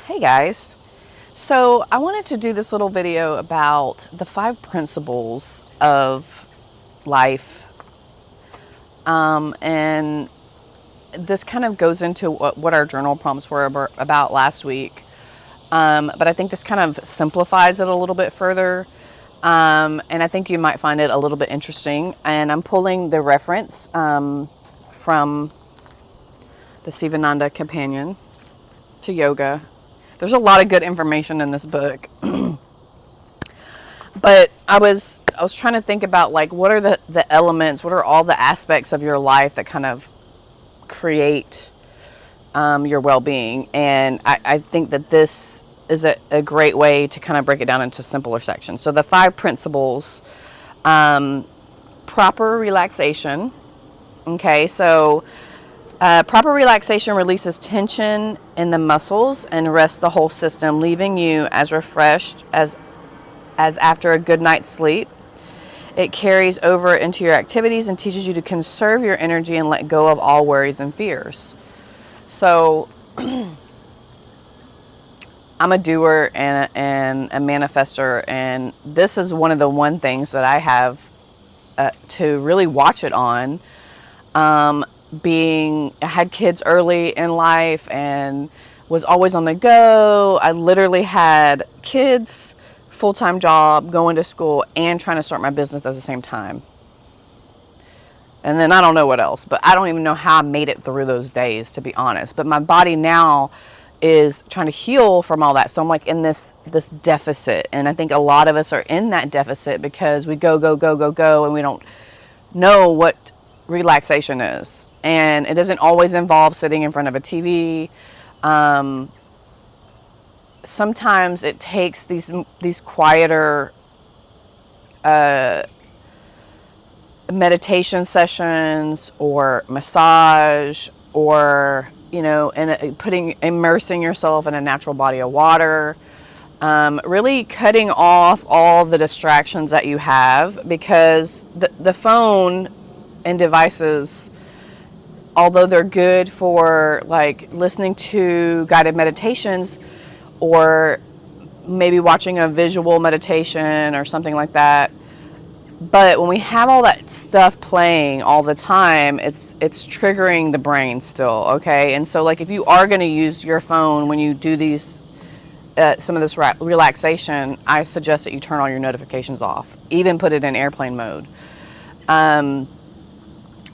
Hey guys. So I wanted to do this little video about the 5 principles of life. And this kind of goes into what our journal prompts were about last week. But I think this kind of simplifies it a little bit further. And I think you might find it a little bit interesting. And I'm pulling the reference from the Sivananda Companion to Yoga. There's a lot of good information in this book. But I was trying to think about, like, what are the elements, what are all the aspects of your life that kind of create your well-being. And I think that this is a great way to kind of break it down into simpler sections. So the 5 principles: proper relaxation. Okay, so proper relaxation releases tension in the muscles and rests the whole system, leaving you as refreshed as after a good night's sleep. It carries over into your activities and teaches you to conserve your energy and let go of all worries and fears. So I'm a doer and a manifester, and this is one of the things that I have to really watch it on. I had kids early in life and was always on the go. I literally had kids, full-time job, going to school, and trying to start my business at the same time. And then I don't know what else, but I don't even know how I made it through those days, to be honest. But my body now is trying to heal from all that. So I'm like in this deficit. And I think a lot of us are in that deficit because we go, and we don't know what relaxation is. And it doesn't always involve sitting in front of a TV. Sometimes it takes these quieter meditation sessions or massage, or immersing yourself in a natural body of water. Really cutting off all the distractions that you have, because the phone and devices, although they're good for like listening to guided meditations or maybe watching a visual meditation or something like that, but when we have all that stuff playing all the time, it's triggering the brain still. Okay. And so, like, if you are going to use your phone when you do these some of this relaxation, I suggest that you turn all your notifications off, even put it in airplane mode.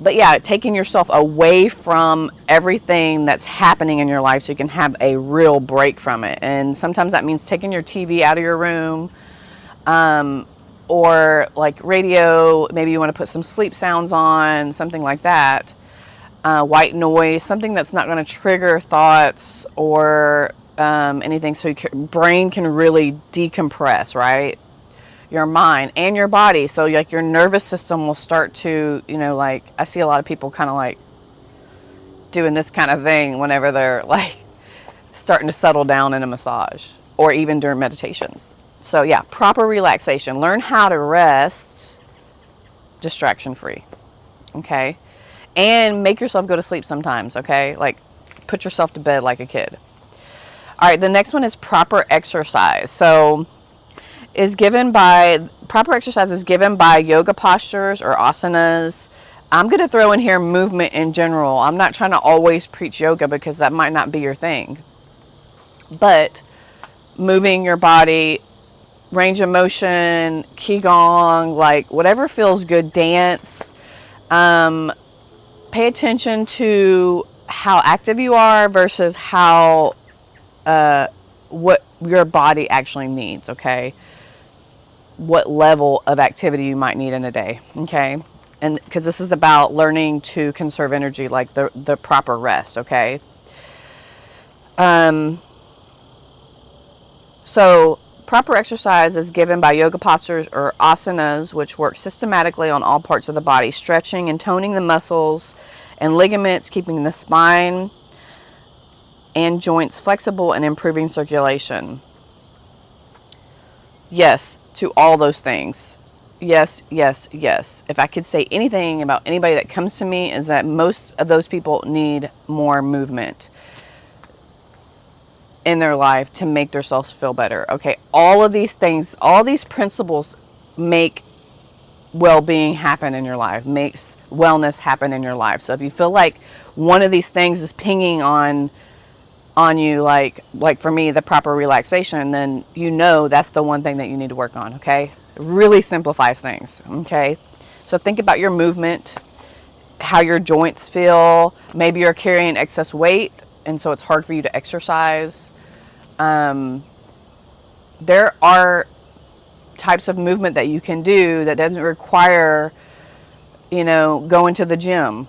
But yeah, taking yourself away from everything that's happening in your life so you can have a real break from it. And sometimes that means taking your TV out of your room, or like radio. Maybe you want to put some sleep sounds on, something like that. White noise, something that's not going to trigger thoughts or anything, so your brain can really decompress, right? Your mind and your body. So like your nervous system will start to, like, I see a lot of people kind of like doing this kind of thing whenever they're like starting to settle down in a massage or even during meditations. So yeah, proper relaxation. Learn how to rest distraction free. Okay. And make yourself go to sleep sometimes. Okay. Like, put yourself to bed like a kid. All right. The next one is proper exercise. So proper exercise is given by yoga postures or asanas. I'm going to throw in here movement in general. I'm not trying to always preach yoga because that might not be your thing. But moving your body, range of motion, qigong, like whatever feels good, dance. Pay attention to how active you are versus how what your body actually needs, okay? What level of activity you might need in a day, okay? And because this is about learning to conserve energy, like the proper rest, okay? So proper exercise is given by yoga postures or asanas, which work systematically on all parts of the body, stretching and toning the muscles and ligaments, keeping the spine and joints flexible and improving circulation. Yes, to all those things. Yes, yes, yes. If I could say anything about anybody that comes to me, is that most of those people need more movement. in their life to make themselves feel better. Okay, all of these things, all these principles make well-being happen in your life, makes wellness happen in your life. So if you feel like one of these things is pinging on you, like for me, the proper relaxation, then you know that's the one thing that you need to work on. Okay, it really simplifies things. Okay, so think about your movement, how your joints feel. Maybe you're carrying excess weight and so it's hard for you to exercise. There are types of movement that you can do that doesn't require, going to the gym.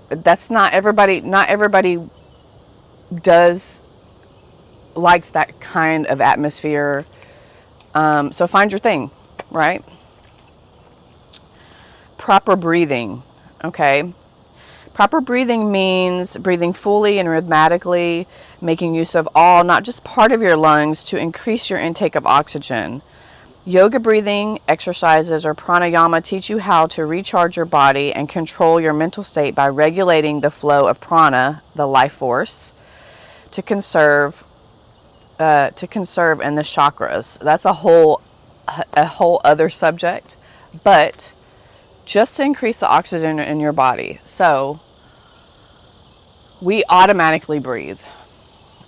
That's not everybody does likes that kind of atmosphere. So find your thing, right? Proper breathing. Okay. Proper breathing means breathing fully and rhythmically, making use of all, not just part of your lungs, to increase your intake of oxygen. Yoga breathing exercises or pranayama teach you how to recharge your body and control your mental state by regulating the flow of prana, the life force, to conserve in the chakras. That's a whole other subject, but just to increase the oxygen in your body. So we automatically breathe,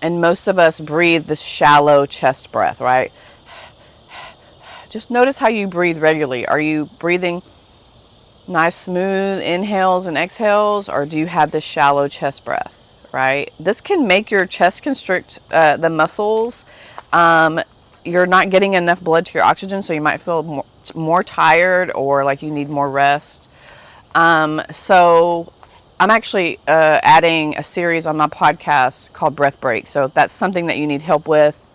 and most of us breathe this shallow chest breath, right? Just notice how you breathe regularly. Are you breathing nice, smooth inhales and exhales, or do you have this shallow chest breath, right? This can make your chest constrict the muscles. You're not getting enough blood to your oxygen, so you might feel more tired or like you need more rest. So I'm actually adding a series on my podcast called Breath Break. So if that's something that you need help with,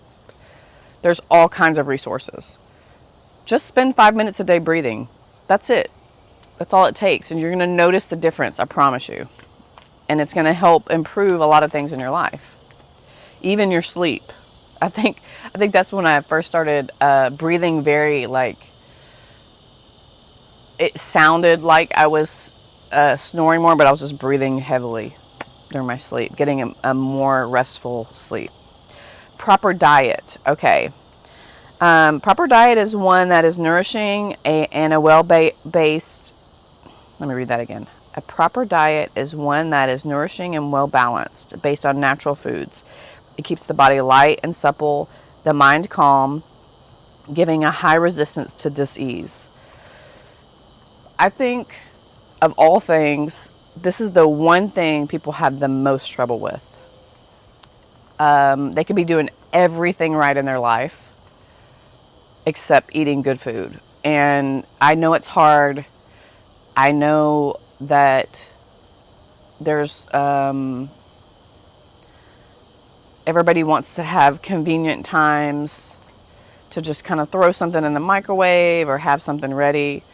there's all kinds of resources. Just spend 5 minutes a day breathing. That's it. That's all it takes. And you're going to notice the difference, I promise you. And it's going to help improve a lot of things in your life. Even your sleep. I think that's when I first started breathing very, it sounded like I was snoring more, but I was just breathing heavily during my sleep, getting a more restful sleep. Proper diet. Okay. Proper diet is one that is nourishing and a well-based. Let me read that again. A proper diet is one that is nourishing and well-balanced, based on natural foods. It keeps the body light and supple, the mind calm, giving a high resistance to disease. I think of all things, this is the one thing people have the most trouble with. They could be doing everything right in their life except eating good food. And I know it's hard. I know that there's everybody wants to have convenient times to just kind of throw something in the microwave or have something ready.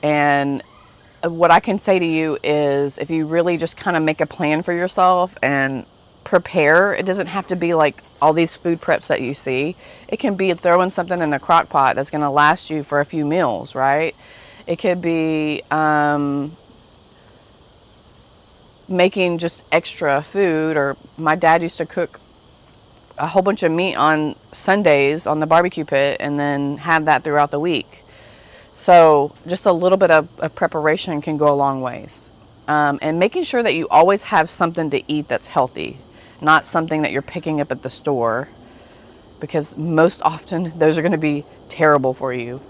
And what I can say to you is, if you really just kind of make a plan for yourself and prepare, it doesn't have to be like all these food preps that you see. It can be throwing something in the crock pot that's going to last you for a few meals, right? It could be making just extra food. Or my dad used to cook a whole bunch of meat on Sundays on the barbecue pit and then have that throughout the week. So just a little bit of preparation can go a long ways. And making sure that you always have something to eat that's healthy, not something that you're picking up at the store, because most often those are going to be terrible for you.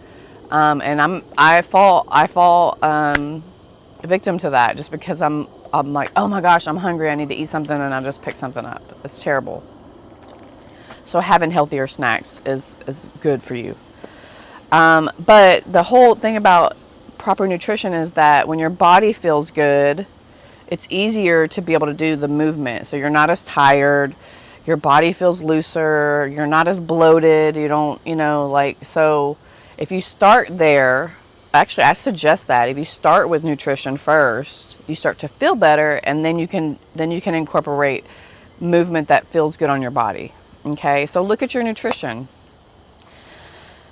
And I fall victim to that, just because I'm like, oh my gosh, I'm hungry, I need to eat something, and I just pick something up. It's terrible. So having healthier snacks is good for you. But the whole thing about proper nutrition is that when your body feels good, it's easier to be able to do the movement. So you're not as tired, your body feels looser, you're not as bloated, you don't, so if you start there, actually I suggest that if you start with nutrition first, you start to feel better, and then you can incorporate movement that feels good on your body. Okay, so look at your nutrition.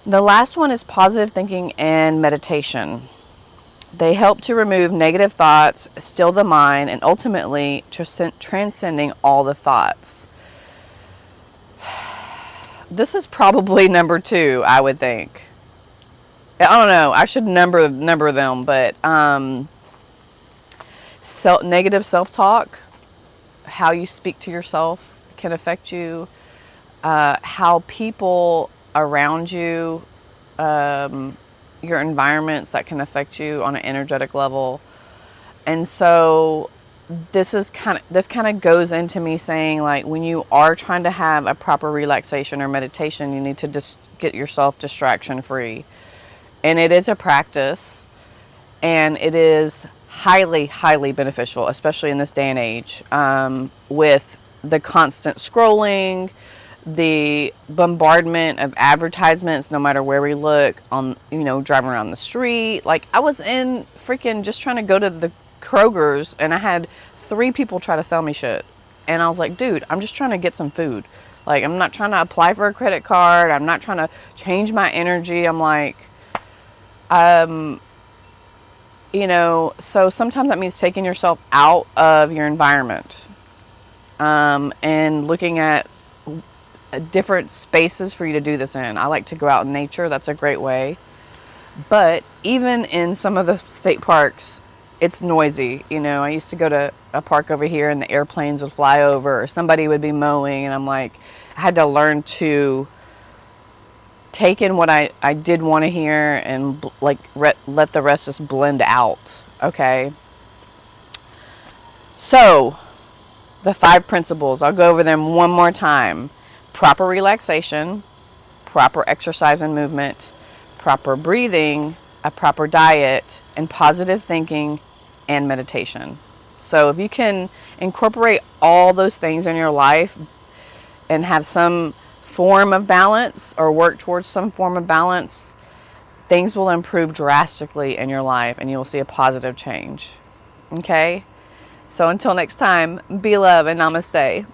The last one is positive thinking and meditation. They help to remove negative thoughts, still the mind, and ultimately transcending all the thoughts. This is probably number 2, I would think. I don't know. I should number them, but negative self-talk, how you speak to yourself can affect you. How people around you, your environments, that can affect you on an energetic level. And so this kind of goes into me saying, like, when you are trying to have a proper relaxation or meditation, you need to just get yourself distraction free. And it is a practice, and it is highly, highly beneficial, especially in this day and age, with the constant scrolling, the bombardment of advertisements, no matter where we look, on, driving around the street. Like, I was in freaking just trying to go to the Kroger's, and I had 3 people try to sell me shit. And I was like, dude, I'm just trying to get some food. Like, I'm not trying to apply for a credit card. I'm not trying to change my energy. I'm like, so sometimes that means taking yourself out of your environment, and looking at different spaces for you to do this in. I like to go out in nature. That's a great way. But even in some of the state parks, it's noisy. I used to go to a park over here and the airplanes would fly over, or somebody would be mowing, and I'm like, I had to learn to take in what I did want to hear, and let the rest just blend out. Okay. So the 5 principles, I'll go over them one more time. Proper relaxation, proper exercise and movement, proper breathing, a proper diet, and positive thinking and meditation. So if you can incorporate all those things in your life and have some form of balance, or work towards some form of balance, things will improve drastically in your life, and you will see a positive change. Okay? So until next time, be love and namaste.